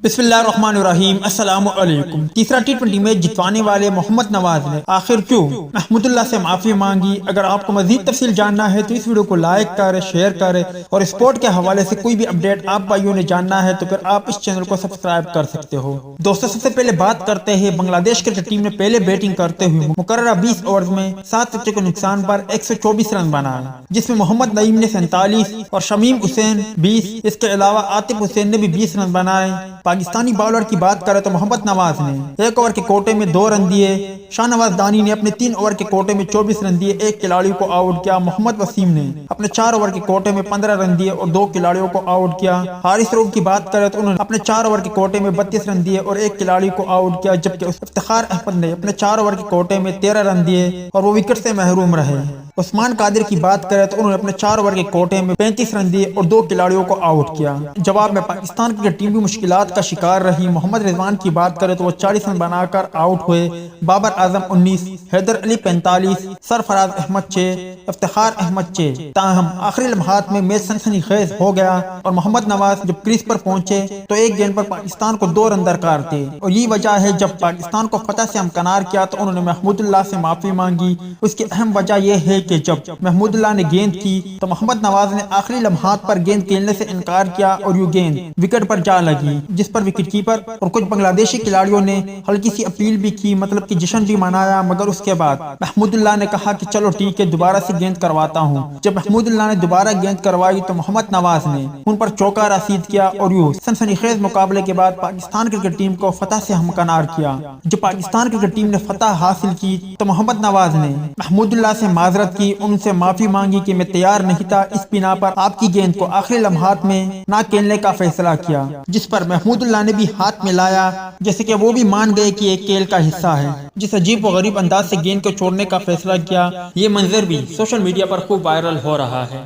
بسم اللہ الرحمن الرحیم۔ السلام علیکم۔ تیسرا ٹی20 میچ جتوانے والے محمد نواز نے آخر کیوں محمود اللہ سے معافی مانگی؟ اگر آپ کو مزید تفصیل جاننا ہے تو اس ویڈیو کو لائک کریں، شیئر کریں اور اسپورٹ کے حوالے سے کوئی بھی اپڈیٹ آپ بھائیوں نے جاننا ہے تو پھر آپ اس چینل کو سبسکرائب کر سکتے ہو۔ دوستو، سب سے پہلے بات کرتے ہیں بنگلہ دیش کرکٹ ٹیم نے پہلے بیٹنگ کرتے ہوئے مقررہ 20 اوورز میں 7 وکٹوں کے نقصان پر 124 رن بنائے، جس میں محمد نعیم نے 47 اور شمیم حسین 20، اس کے علاوہ عاطف حسین نے بھی 20 رن بنائے۔ پاکستانی بالر کی بات کریں تو محمد نواز نے 1 اوور کے کوٹے میں 2 رن دیے، شاہ نواز دانی نے اپنے 3 اوور کے کوٹے میں 24 رن دیے، ایک کھلاڑی کو آؤٹ کیا۔ محمد وسیم نے اپنے 4 اوور کے کوٹے میں 15 رن دیے اور 2 کھلاڑیوں کو آؤٹ کیا۔ حارث روف کی بات کریں تو انہوں نے اپنے 4 اوور کے کوٹے میں 32 رن دیے اور ایک کھلاڑی کو آؤٹ کیا، جبکہ افتخار احمد نے اپنے 4 اوور کے کوٹے میں 13 رن دیے اور وہ وکٹ سے محروم رہے۔ عثمان قادر کی بات کریں تو انہوں نے اپنے 4 اوور کے کوٹے میں 35 رن دیے اور 2 کھلاڑیوں کو آؤٹ کیا۔ جواب میں پاکستان کی ٹیم بھی مشکلات کا شکار رہی۔ محمد رضوان کی بات کریں تو وہ 40 رن بنا کر آؤٹ ہوئے، بابر اعظم 19، حیدر علی 45، سرفراز احمد 6، افتخار احمد 6۔ تاہم آخری لمحات میں میچ سنسنی خیز ہو گیا اور محمد نواز جب کریز پر پہنچے تو ایک گیند پر پاکستان کو 2 رن درکار تھے، اور یہی وجہ ہے جب پاکستان کو فتح سے ہمکنار کیا تو انہوں نے محمود اللہ سے معافی مانگی۔ اس کی اہم وجہ یہ ہے کہ جب محمود اللہ نے گیند کی تو محمد نواز نے آخری لمحات پر گیند کھیلنے سے انکار کیا اور یہ گیند وکٹ پر جا لگی، جس پر وکٹ کیپر اور کچھ بنگلہ دیشی کھلاڑیوں نے ہلکی سی اپیل بھی کی، مطلب کہ جشن بھی منایا، مگر اس کے بعد محمود اللہ نے کہا کہ چلو ٹھیک ہے، دوبارہ سے گیند کرواتا ہوں۔ جب محمود اللہ نے دوبارہ گیند کروائی تو محمد نواز نے ان پر چوکا رسید کیا اور یوں سنسنی خیز مقابلے کے بعد پاکستان کرکٹ ٹیم کو فتح سے ہمکنار کیا۔ جب پاکستان کرکٹ ٹیم نے فتح حاصل کی تو محمد نواز نے محمود اللہ سے معذرت کی، ان سے معافی مانگی کہ میں تیار نہیں تھا، اس بنا پر آپ کی گیند کو آخری لمحات میں نہ کھیلنے کا فیصلہ کیا، جس پر محمود اللہ نے بھی ہاتھ میں لایا جیسے کہ وہ بھی مان گئے کہ ایک کھیل کا حصہ ہے۔ جس عجیب و غریب انداز سے گیند کو چھوڑنے کا فیصلہ کیا، یہ منظر بھی سوشل میڈیا پر خوب وائرل ہو رہا ہے۔